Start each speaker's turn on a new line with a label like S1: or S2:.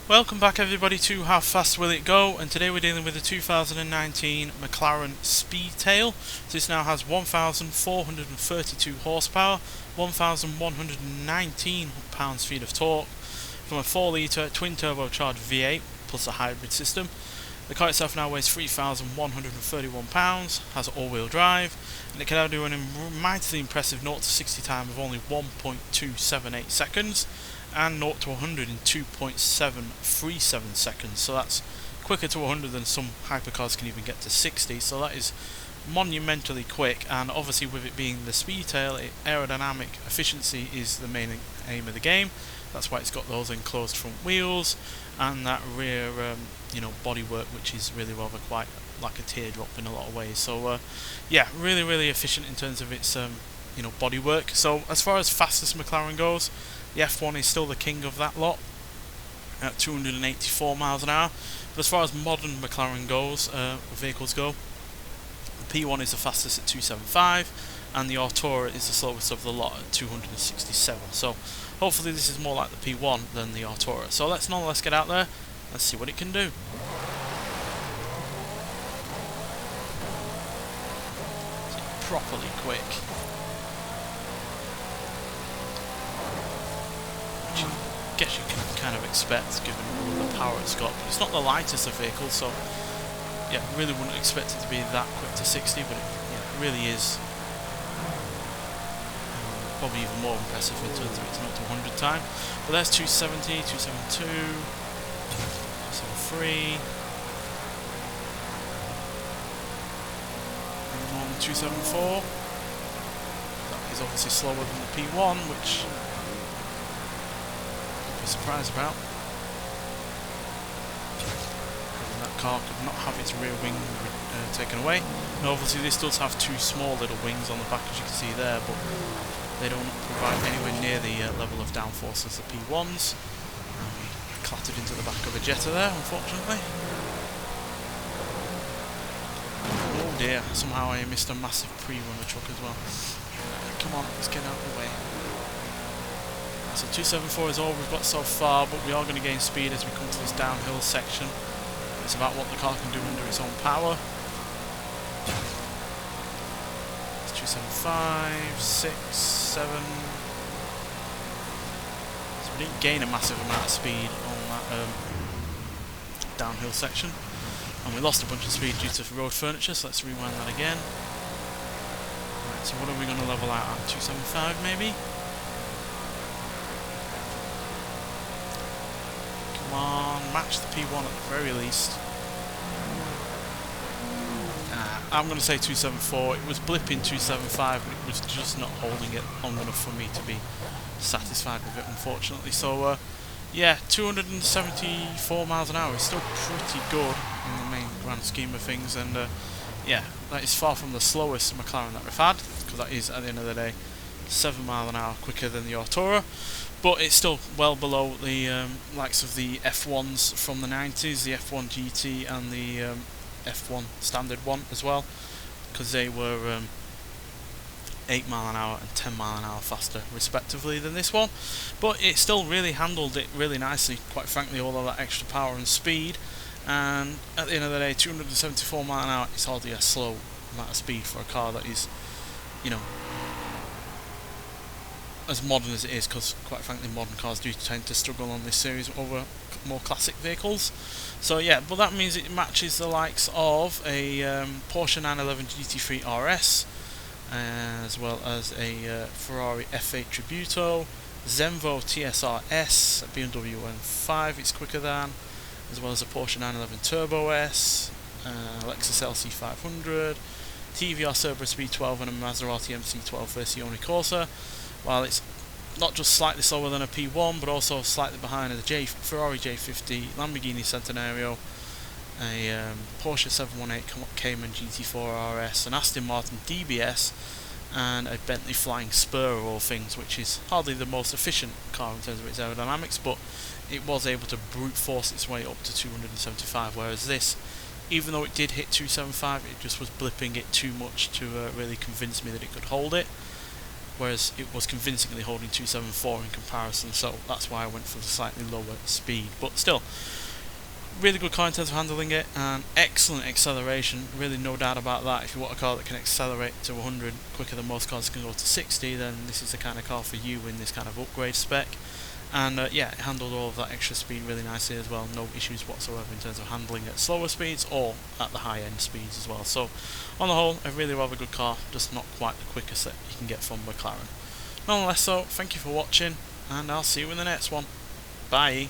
S1: Welcome back everybody to How Fast Will It Go, and today we're dealing with the 2019 McLaren Speedtail. This now has 1,432 horsepower, 1,119 pounds-feet of torque from a 4-litre twin-turbocharged V8 plus a hybrid system. The car itself now weighs 3,131 pounds, has all-wheel drive, and it can now do an mightily impressive 0 to 60 time of only 1.278 seconds. And 0 to 100 in 2.737 seconds, so that's quicker to 100 than some hypercars can even get to 60, so that is monumentally quick. And obviously with it being the Speedtail, aerodynamic efficiency is the main aim of the game. That's why it's got those enclosed front wheels and that rear bodywork, which is really rather quite like a teardrop in a lot of ways. So yeah, really efficient in terms of its bodywork. So as far as fastest McLaren goes, the F1 is still the king of that lot at 284 miles an hour. But as far as modern McLaren goes, vehicles go, the P1 is the fastest at 275, and the Artura is the slowest of the lot at 267. So hopefully this is more like the P1 than the Artura. So let's get out there, let's see what it can do. It's properly quick. I guess you can kind of expect given all the power it's got, but it's not the lightest of vehicles, so yeah, really wouldn't expect it to be that quick to 60, but it really is. Probably even more impressive in terms of its 0 to 100 time. But there's 270, 272, 273, and more than 274. That is obviously slower than the P1, which surprised about. And that car could not have its rear wing taken away. And obviously this does have two small little wings on the back, as you can see there, but they don't provide anywhere near the level of downforce as the P1s. And we clattered into the back of a Jetta there, unfortunately. Oh dear, somehow I missed a massive pre-runner truck as well. Come on, let's get out of the way. So 274 is all we've got so far, but we are going to gain speed as we come to this downhill section. It's about what the car can do under its own power. It's 275, 6, 7. So we didn't gain a massive amount of speed on that downhill section. And we lost a bunch of speed due to road furniture, so let's rewind that again. Right, so what are we going to level out at? 275 maybe? Match the P1 at the very least. I'm going to say 274. It was blipping 275, but it was just not holding it long enough for me to be satisfied with it, unfortunately. So yeah, 274 miles an hour is still pretty good in the main grand scheme of things, and yeah, that is far from the slowest McLaren that we've had, because that is, at the end of the day, 7 miles an hour quicker than the Artura. But it's still well below the likes of the F1s from the 90s, the F1 GT and the F1 standard one as well, because they were 8 mile an hour and 10 mile an hour faster respectively than this one. But it still really handled it really nicely, quite frankly, all of that extra power and speed. And at the end of the day, 274 mile an hour is hardly a slow amount of speed for a car that is, as modern as it is, because quite frankly modern cars do tend to struggle on this series over more classic vehicles. So yeah, but that means it matches the likes of a Porsche 911 GT3 RS, as well as a Ferrari F8 Tributo, Zenvo TSR S, a BMW M5 it's quicker than, as well as a Porsche 911 Turbo S, Lexus LC500, TVR Cerberus B12 and a Maserati MC12 Versione Corsa. While it's not just slightly slower than a P1, but also slightly behind a Ferrari J50, Lamborghini Centenario, a Porsche 718 Cayman GT4 RS, an Aston Martin DBS, and a Bentley Flying Spur of all things, which is hardly the most efficient car in terms of its aerodynamics, but it was able to brute force its way up to 275, whereas this, even though it did hit 275, it just was blipping it too much to really convince me that it could hold it. whereas it was convincingly holding 274 in comparison, so that's why I went for the slightly lower speed. But still, really good car in terms of handling it, and excellent acceleration, really no doubt about that. If you want a car that can accelerate to 100 quicker than most cars can go to 60, then this is the kind of car for you in this kind of upgrade spec. And yeah, it handled all of that extra speed really nicely as well, no issues whatsoever in terms of handling at slower speeds or at the high end speeds as well. So on the whole, a really rather good car, just not quite the quickest that you can get from McLaren. Nonetheless, so thank you for watching, and I'll see you in the next one. Bye.